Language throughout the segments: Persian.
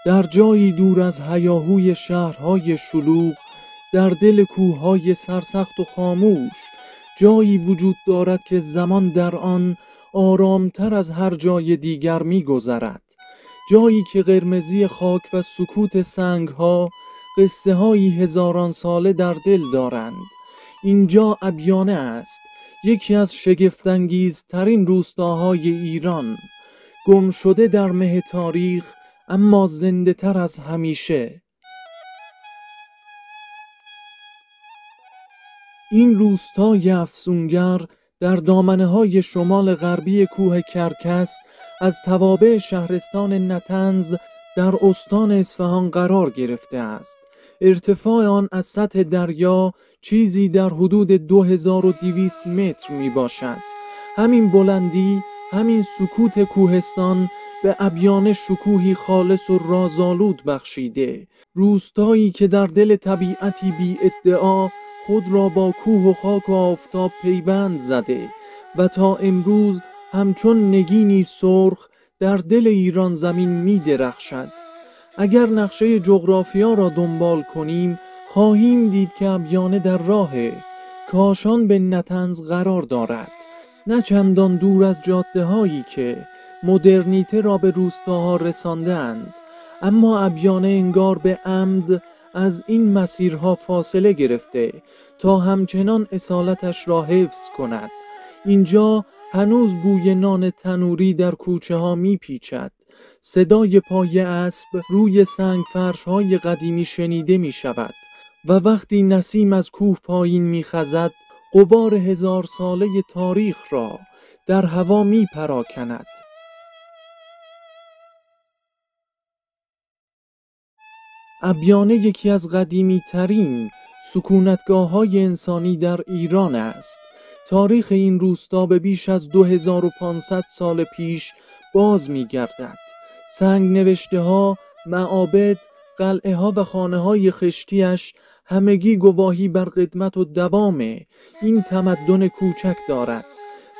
در جایی دور از هیاهوی شهرهای شلوغ، در دل کوههای سرسخت و خاموش، جایی وجود دارد که زمان در آن آرامتر از هر جای دیگر می‌گذرد. جایی که قرمزی خاک و سکوت سنگها قصه هایی هزاران ساله در دل دارند. اینجا ابیانه است، یکی از شگفت‌انگیزترین روستاهای ایران، گم شده در مه تاریخ اما زنده تر از همیشه. این روستای افسونگر در دامنه‌های شمال غربی کوه کرکس از توابع شهرستان نطنز در استان اصفهان قرار گرفته است. ارتفاع آن از سطح دریا چیزی در حدود 2200 متر می باشد. همین بلندی، همین سکوت کوهستان به ابیانه شکوهی خالص و رازآلود بخشیده. روستایی که در دل طبیعتی بی ادعا خود را با کوه و خاک و آفتاب پیوند زده و تا امروز همچون نگینی سرخ در دل ایران زمین می درخشد. اگر نقشه جغرافیا را دنبال کنیم خواهیم دید که ابیانه در راه کاشان به نطنز قرار دارد، نه چندان دور از جاده هایی که مدرنیته را به روستاها رساندند، اما ابیانه انگار به عمد از این مسیرها فاصله گرفته تا همچنان اصالتش را حفظ کند. اینجا هنوز بوی نان تنوری در کوچه ها می پیچد. صدای پای اسب روی سنگ فرش های قدیمی شنیده می شود و وقتی نسیم از کوه پایین می خزد غبار 1000 ساله تاریخ را در هوا می پراکند. ابیانه یکی از قدیمی ترین سکونتگاه های انسانی در ایران است. تاریخ این روستا به بیش از 2500 سال پیش باز می گردد. سنگ نوشته ها، معابد، قلعه ها و خانه های خشتیش همگی گواهی بر قدمت و دوام این تمدن کوچک دارد.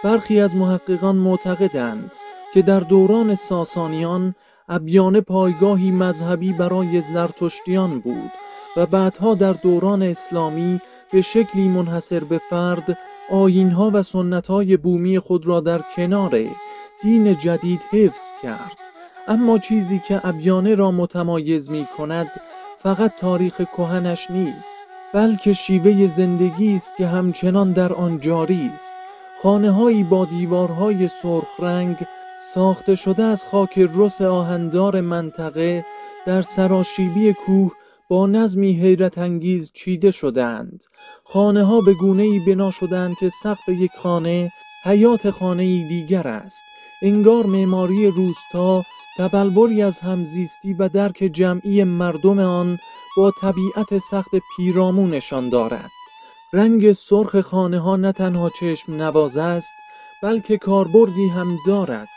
برخی از محققان معتقدند که در دوران ساسانیان ابیانه پایگاهی مذهبی برای زرتشتیان بود و بعدها در دوران اسلامی به شکلی منحصر به فرد آیین‌ها و سنت‌های بومی خود را در کنار دین جدید حفظ کرد. اما چیزی که ابیانه را متمایز می‌کند فقط تاریخ کهنش نیست، بلکه شیوه زندگی است که همچنان در آن جاری است. خانه‌هایی با دیوارهای سرخ رنگ ساخته شده از خاک رس آهن‌دار منطقه در سراشیبی کوه با نظمی حیرت انگیز چیده شدند. خانه ها به گونه‌ای بنا شدند که سقف یک خانه حیات خانه‌ای دیگر است. انگار معماری روستا تبلوری از همزیستی و درک جمعی مردم آن با طبیعت سخت پیرامو نشان دارد. رنگ سرخ خانه ها نه تنها چشم نواز است، بلکه کاربردی هم دارد.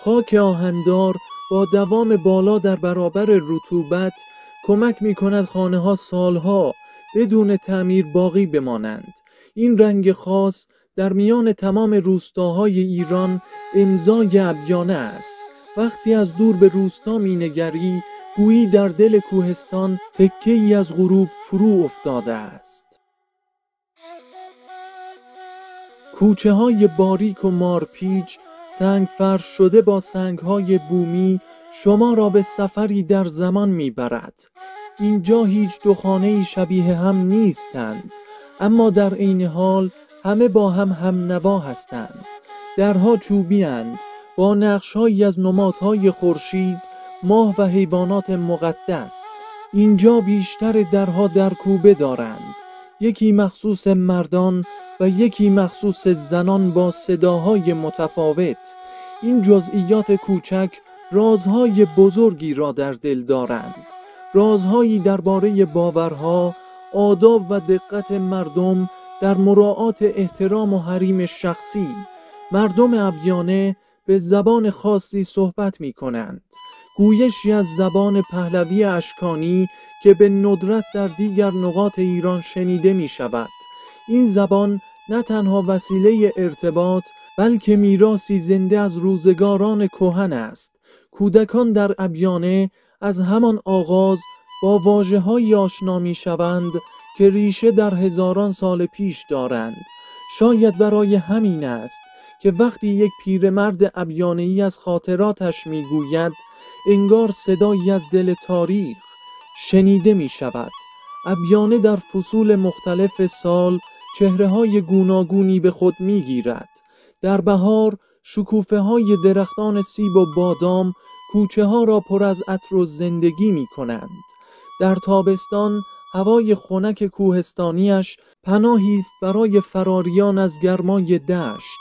خاک آهن‌دار با دوام بالا در برابر رطوبت کمک می کند خانه ها سالها بدون تعمیر باقی بمانند. این رنگ خاص در میان تمام روستاهای ایران امضای ابیانه است. وقتی از دور به روستا می نگری گویی در دل کوهستان تکه‌ای از غروب فرو افتاده است. کوچه های باریک و مارپیچ سنگ فرش شده با سنگ های بومی شما را به سفری در زمان میبرد. اینجا هیچ دو خانه‌ای شبیه هم نیستند، اما در عین حال همه با هم نوا هستند. درها چوبی اند با نقش‌هایی از نمادهای خورشید، ماه و حیوانات مقدس. اینجا بیشتر درها در کوبه دارند، یکی مخصوص مردان و یکی مخصوص زنان با صداهای متفاوت. این جزئیات کوچک رازهای بزرگی را در دل دارند، رازهایی درباره باورها، آداب و دقت مردم در مراعات احترام و حریم شخصی. مردم ابیانه به زبان خاصی صحبت می کنند، گویشی از زبان پهلوی اشکانی که به ندرت در دیگر نقاط ایران شنیده می شود. این زبان نه تنها وسیله ارتباط بلکه میراثی زنده از روزگاران کهن است. کودکان در ابیانه از همان آغاز با واژه‌هایی آشنا می‌شوند که ریشه در هزاران سال پیش دارند. شاید برای همین است که وقتی یک پیرمرد ابیانه‌ای از خاطراتش می‌گوید، انگار صدایی از دل تاریخ شنیده می‌شود. ابیانه در فصول مختلف سال چهره‌های گوناگونی به خود می‌گیرد. در بهار شکوفه‌های درختان سیب و بادام کوچه‌ها را پر از عطر و زندگی می‌کنند. در تابستان هوای خنک کوهستانیش پناهی است برای فراریان از گرمای دشت.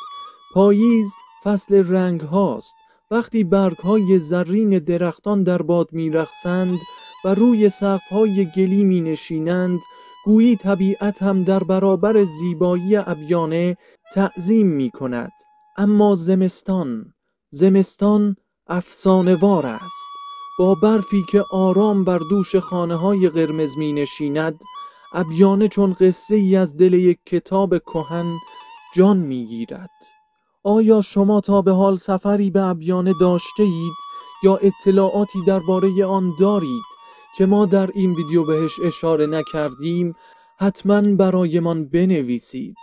پاییز فصل رنگ هاست، وقتی برگ‌های زرین درختان در باد می‌رقصند و روی سقف‌های گلی می‌نشینند، گویی طبیعت هم در برابر زیبایی ابیانه تعظیم می‌کند. اما زمستان افسانه‌وار است. با برفی که آرام بر دوش خانه‌های قرمز می‌نشیند، ابیانه چون قصه‌ای از دل یک کتاب کهن جان می‌گیرد. آیا شما تا به حال سفری به ابیانه داشته اید یا اطلاعاتی درباره آن دارید که ما در این ویدیو بهش اشاره نکردیم؟ حتما برایمان بنویسید.